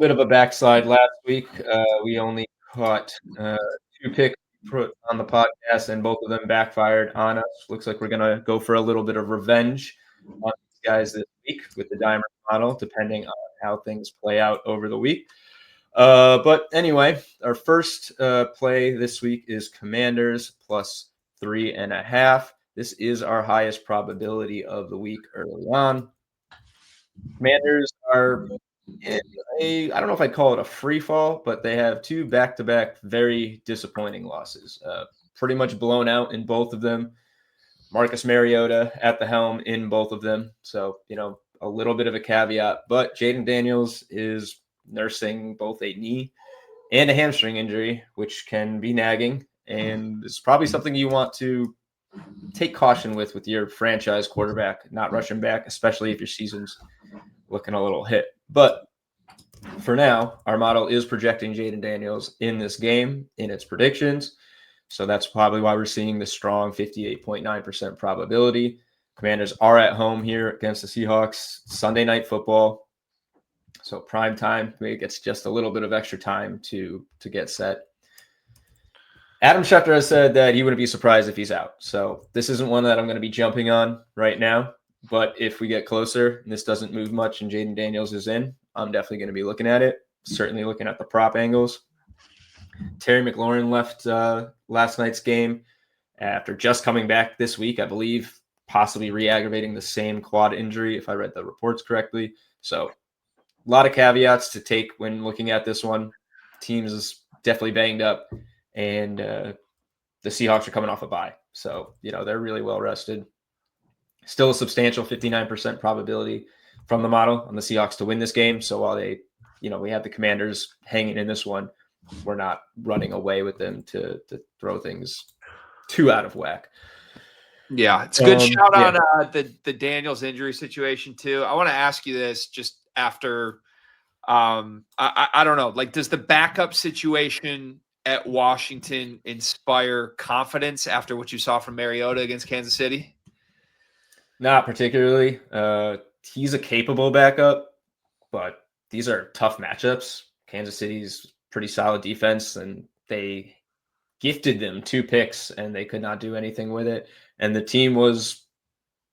bit of a backslide last week. We only caught 2 picks put on the podcast, and both of them backfired on us. Looks like we're gonna go for a little bit of revenge on these guys this week with the diamond model, depending on how things play out over the week. But anyway, our first play this week is Commanders plus 3.5. This is our highest probability of the week early on. Commanders are in I don't know if I'd call it a free fall, but they have 2 back-to-back very disappointing losses. Pretty much blown out in both of them. Marcus Mariota at the helm in both of them. So, a little bit of a caveat, but Jayden Daniels is nursing both a knee and a hamstring injury, which can be nagging, and it's probably something you want to take caution with your franchise quarterback, not rushing back, especially if your season's looking a little hit. But for now, our model is projecting Jayden Daniels in this game in its predictions. So that's probably why we're seeing the strong 58.9% probability. Commanders are at home here against the Seahawks, Sunday Night Football. So prime time, maybe it gets just a little bit of extra time to get set. Adam Schefter has said that he wouldn't be surprised if he's out. So this isn't one that I'm going to be jumping on right now. But if we get closer and this doesn't move much and Jayden Daniels is in, I'm definitely going to be looking at it. Certainly looking at the prop angles. Terry McLaurin left last night's game after just coming back this week, I believe, possibly re-aggravating the same quad injury, if I read the reports correctly. So a lot of caveats to take when looking at this one. Teams is definitely banged up, and the Seahawks are coming off a bye. So, they're really well rested. Still a substantial 59% probability from the model on the Seahawks to win this game. So while we have the Commanders hanging in this one, we're not running away with them to throw things too out of whack. Yeah, it's a good shout on the Daniels injury situation too. I want to ask you this just after I don't know, like, does the backup situation at Washington inspire confidence after what you saw from Mariota against Kansas City? Not particularly. He's a capable backup, but these are tough matchups. Kansas City's pretty solid defense, and they gifted them 2 picks, and they could not do anything with it. And the team was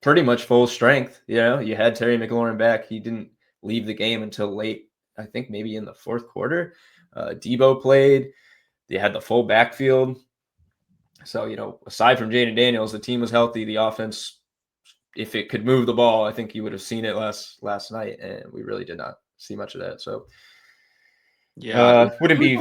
pretty much full strength. You had Terry McLaurin back. He didn't leave the game until late, I think maybe in the 4th quarter. Debo played. They had the full backfield. So, aside from Jayden Daniels, the team was healthy. The offense, if it could move the ball, I think you would have seen it last night, and we really did not see much of that. So, wouldn't be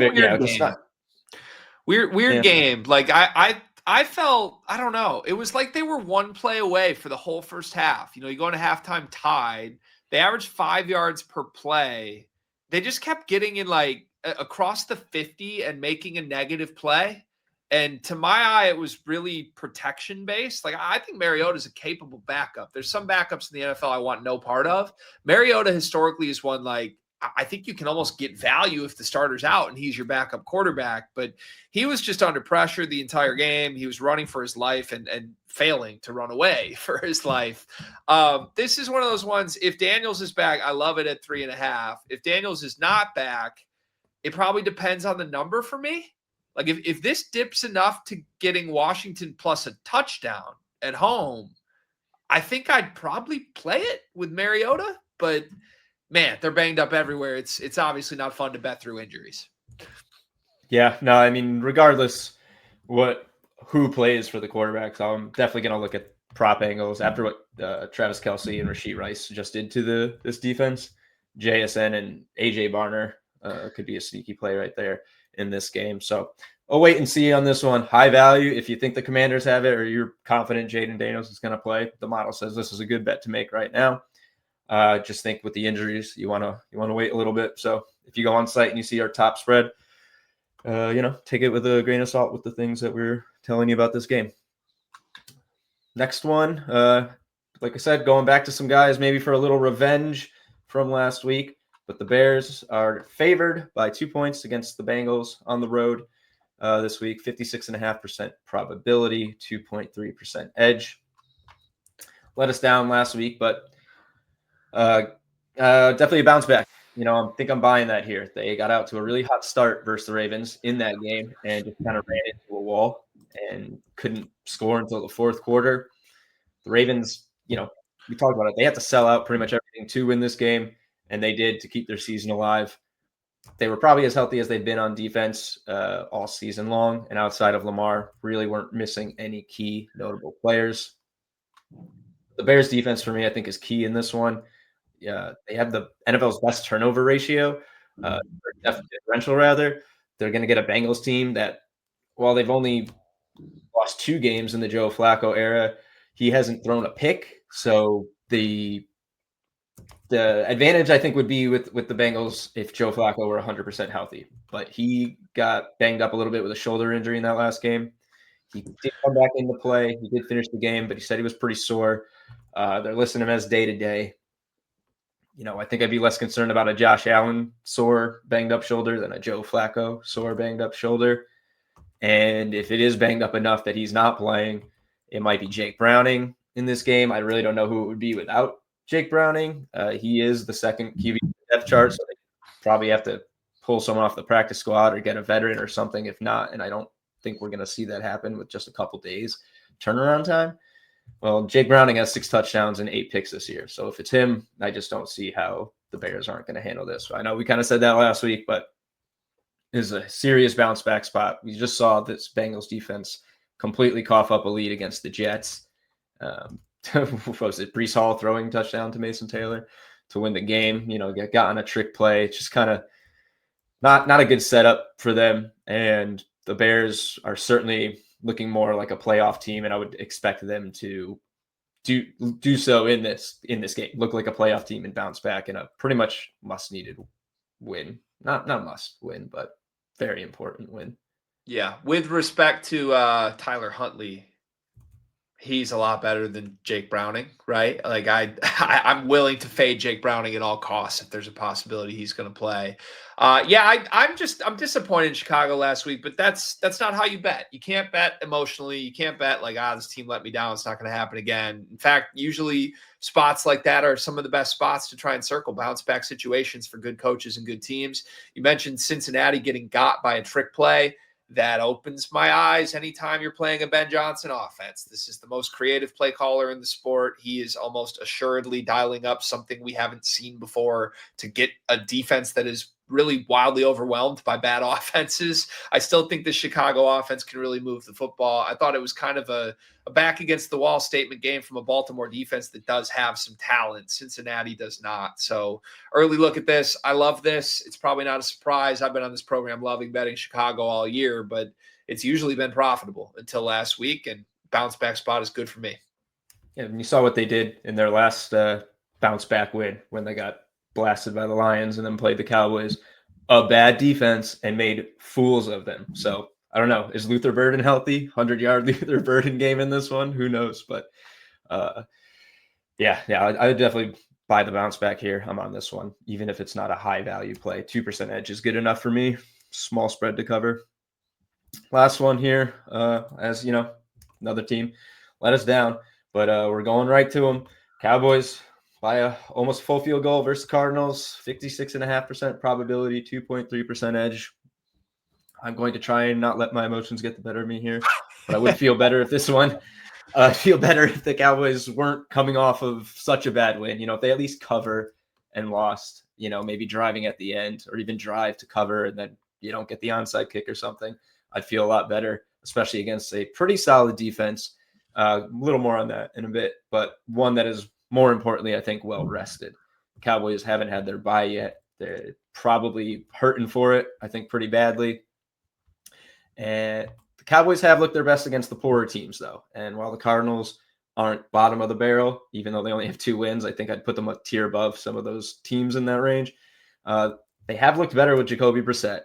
weird game. Like I felt, I don't know. It was like they were one play away for the whole first half. You go into halftime tied. They averaged 5 yards per play. They just kept getting in like across the 50 and making a negative play. And to my eye, it was really protection based. Like, I think Mariota is a capable backup. There's some backups in the NFL I want no part of. Mariota historically is one, like, I think you can almost get value if the starter's out and he's your backup quarterback. But he was just under pressure the entire game. He was running for his life and failing to run away for his life. This is one of those ones. If Daniels is back, I love it at 3.5. If Daniels is not back, it probably depends on the number for me. Like, if this dips enough to getting Washington plus a touchdown at home, I think I'd probably play it with Mariota. But, man, they're banged up everywhere. It's obviously not fun to bet through injuries. Yeah, no, I mean, regardless who plays for the quarterbacks, I'm definitely going to look at prop angles after what Travis Kelce and Rashee Rice just did to this defense. JSN and AJ Barner could be a sneaky play right there in this game. So I'll wait and see on this one. High value. If you think the Commanders have it or you're confident Jayden Daniels is going to play, the model says this is a good bet to make right now. Just think with the injuries, you want to wait a little bit. So if you go on site and you see our top spread, take it with a grain of salt with the things that we're telling you about this game. Next one, like I said, going back to some guys maybe for a little revenge from last week. But the Bears are favored by 2 points against the Bengals on the road this week. 56.5% probability, 2.3% edge. Let us down last week, but definitely a bounce back. I think I'm buying that here. They got out to a really hot start versus the Ravens in that game and just kind of ran into a wall and couldn't score until the fourth quarter. The Ravens, we talked about it. They had to sell out pretty much everything to win this game, and they did to keep their season alive. They were probably as healthy as they've been on defense all season long, and outside of Lamar, really weren't missing any key notable players. The Bears defense for me, I think, is key in this one. Yeah, they have the NFL's best turnover ratio, differential rather. They're going to get a Bengals team that, while they've only lost 2 games in the Joe Flacco era, he hasn't thrown a pick. So the advantage I think would be with the Bengals if Joe Flacco were 100% healthy, but he got banged up a little bit with a shoulder injury in that last game. He did come back into play. He did finish the game, but he said he was pretty sore. They're listing him as day-to-day. I think I'd be less concerned about a Josh Allen sore, banged-up shoulder than a Joe Flacco sore, banged-up shoulder. And if it is banged up enough that he's not playing, it might be Jake Browning in this game. I really don't know who it would be without Jake Browning. He is the second QB depth chart, so they probably have to pull someone off the practice squad or get a veteran or something. If not, and I don't think we're going to see that happen with just a couple days turnaround time. Well, Jake Browning has 6 touchdowns and 8 picks this year. So if it's him, I just don't see how the Bears aren't going to handle this. I know we kind of said that last week, but is a serious bounce back spot. We just saw this Bengals defense completely cough up a lead against the Jets. What was it? Breece Hall throwing touchdown to Mason Taylor to win the game. Got on a trick play. It's just kind of not a good setup for them. And the Bears are certainly looking more like a playoff team, and I would expect them to do so in this game. Look like a playoff team and bounce back in a pretty much must-needed win. Not must win, but very important win. Yeah. With respect to Tyler Huntley, he's a lot better than Jake Browning, right? Like I'm willing to fade Jake Browning at all costs if there's a possibility he's going to play. I'm disappointed in Chicago last week, but that's not how you bet. You can't bet emotionally. You can't bet like, this team let me down. It's not going to happen again. In fact, usually spots like that are some of the best spots to try and circle bounce back situations for good coaches and good teams. You mentioned Cincinnati getting got by a trick play. That opens my eyes anytime you're playing a Ben Johnson offense. This is the most creative play caller in the sport. He is almost assuredly dialing up something we haven't seen before to get a defense that is really wildly overwhelmed by bad offenses. I still think the Chicago offense can really move the football. I thought it was kind of a back against the wall statement game from a Baltimore defense that does have some talent. Cincinnati does not. So early look at this. I love this. It's probably not a surprise. I've been on this program loving betting Chicago all year, but it's usually been profitable until last week, and bounce back spot is good for me. Yeah, and you saw what they did in their last bounce back win when they got blasted by the Lions and then played the Cowboys. A bad defense and made fools of them. So I don't know. Is Luther Burden healthy? 100-yard Luther Burden game in this one? Who knows? But I would definitely buy the bounce back here. I'm on this one, even if it's not a high value play. 2% edge is good enough for me. Small spread to cover. Last one here, as you know, another team let us down, but we're going right to them. Cowboys by a almost full field goal versus Cardinals, 56.5% probability, 2.3% edge. I'm going to try and not let my emotions get the better of me here, but I would feel better if this one. Feel better if the Cowboys weren't coming off of such a bad win. If they at least cover and lost, maybe driving at the end or even drive to cover and then you don't get the onside kick or something, I'd feel a lot better, especially against a pretty solid defense. A little more on that in a bit, but one that is more importantly, I think, well rested. Cowboys haven't had their bye yet. They're probably hurting for it, I think, pretty badly. And the Cowboys have looked their best against the poorer teams, though. And while the Cardinals aren't bottom of the barrel, even though they only have 2 wins, I think I'd put them a tier above some of those teams in that range. They have looked better with Jacoby Brissett,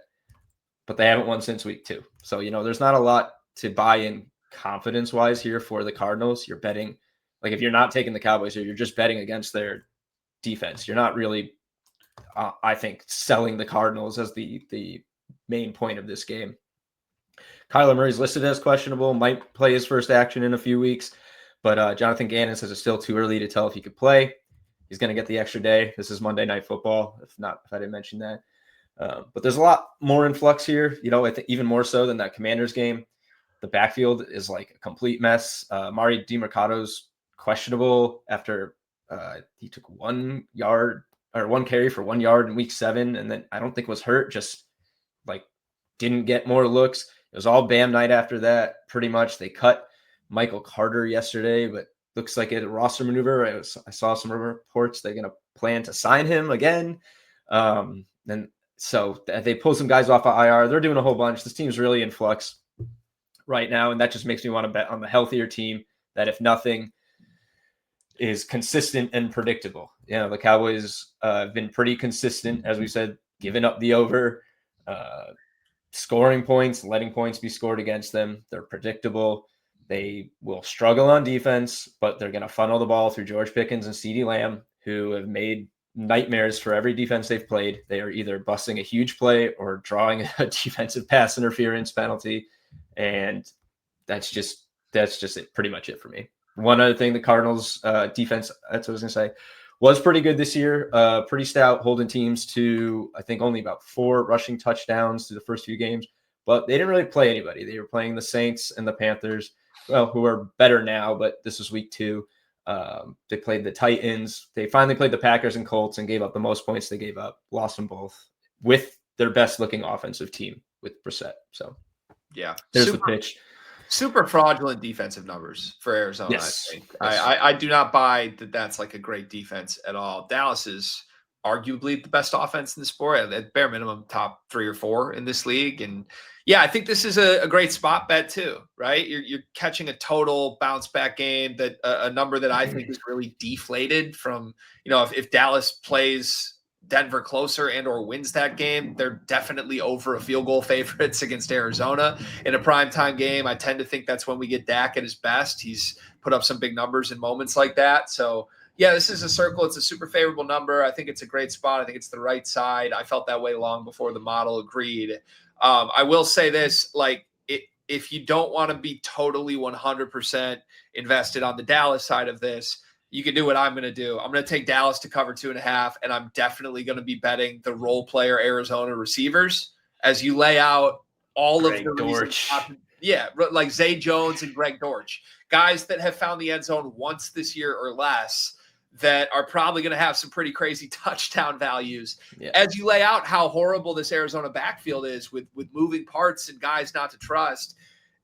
but they haven't won since week 2. So, there's not a lot to buy in confidence-wise here for the Cardinals. You're betting, like if you're not taking the Cowboys here, you're just betting against their defense. You're not really, I think, selling the Cardinals as the main point of this game. Kyler Murray's listed as questionable, might play his first action in a few weeks, but Jonathan Gannon says it's still too early to tell if he could play. he's going to get the extra day. This is Monday Night Football. If I didn't mention that. But there's a lot more in flux here. I think even more so than that Commanders game. The backfield is like a complete mess. Mari DeMercado's questionable after he took 1 yard or 1 carry for 1 yard in week 7. And then I don't think was hurt, just like didn't get more looks. It was all Bam night after that. Pretty much they cut Michael Carter yesterday, but looks like a roster maneuver. I saw some reports they're going to plan to sign him again. And so they pull some guys off of IR. They're doing a whole bunch. This team's really in flux right now, and that just makes me want to bet on the healthier team that, if nothing, is consistent and predictable. The Cowboys have been pretty consistent, as we said, giving up the over, scoring points, letting points be scored against them. They're predictable. They will struggle on defense, but they're going to funnel the ball through George Pickens and CeeDee Lamb, who have made nightmares for every defense they've played. They are either busting a huge play or drawing a defensive pass interference penalty. And that's just it, pretty much it for me. One other thing, the Cardinals defense, that's what I was going to say, was pretty good this year. Pretty stout, holding teams to, I think, only about 4 rushing touchdowns through the first few games. But they didn't really play anybody. They were playing the Saints and the Panthers, who are better now, but this was week 2. They played the Titans. They finally played the Packers and Colts and gave up the most points they gave up. Lost them both with their best-looking offensive team with Brissett. So, yeah, there's the pitch. Super fraudulent defensive numbers for Arizona. Yes. I think. Yes. I do not buy that that's like a great defense at all. Dallas is arguably the best offense in the sport, at bare minimum top 3 or 4 in this league. And yeah, I think this is a great spot bet too, right? You're catching a total bounce back game, that a number that I think is really deflated from, if Dallas plays Denver closer and or wins that game, they're definitely over a field goal favorites against Arizona in a primetime game. I tend to think that's when we get Dak at his best. He's put up some big numbers in moments like that. So yeah, this is a circle. It's a super favorable number. I think it's a great spot. I think it's the right side. I felt that way long before the model agreed. I will say this, if you don't want to be totally 100% invested on the Dallas side of this, you can do what I'm going to do. I'm going to take Dallas to cover 2.5, and I'm definitely going to be betting the role player Arizona receivers as you lay out all Greg of the Dortch. reasons. Yeah, like Zay Jones and Greg Dortch, guys that have found the end zone once this year or less, that are probably going to have some pretty crazy touchdown values. Yeah. As you lay out how horrible this Arizona backfield is with moving parts and guys not to trust.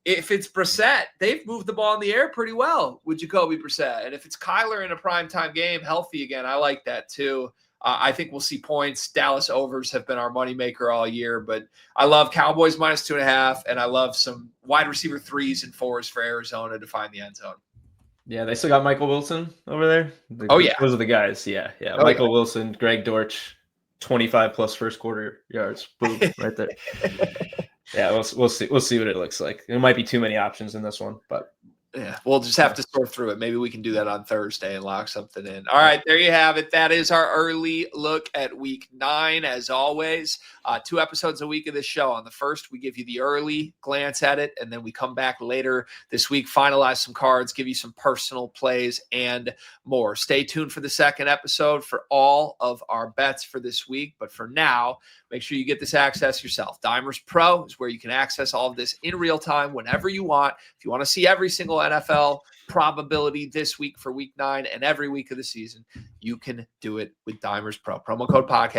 If it's Brissett, they've moved the ball in the air pretty well with Jacoby Brissett. And if it's Kyler in a primetime game, healthy again, I like that too. I think we'll see points. Dallas overs have been our moneymaker all year, but I love Cowboys minus 2.5, and I love some wide receiver 3s and 4s for Arizona to find the end zone. Yeah, they still got Michael Wilson over there. Yeah. Those are the guys. Yeah. Michael Wilson, Greg Dortch, 25+ first quarter yards. Boom, right there. Yeah, we'll see what it looks like. There might be too many options in this one, but yeah, we'll just have to sort through it. Maybe we can do that on Thursday and lock something in. All right, there you have it. That is our early look at week 9. As always, 2 episodes a week of this show. On the first, we give you the early glance at it, and then we come back later this week, finalize some cards, give you some personal plays and more. Stay tuned for the second episode for all of our bets for this week. But for now, make sure you get this access yourself. Dimers Pro is where you can access all of this in real time whenever you want. If you want to see every single NFL probability this week for week 9 and every week of the season, you can do it with Dimers Pro. Promo code podcast.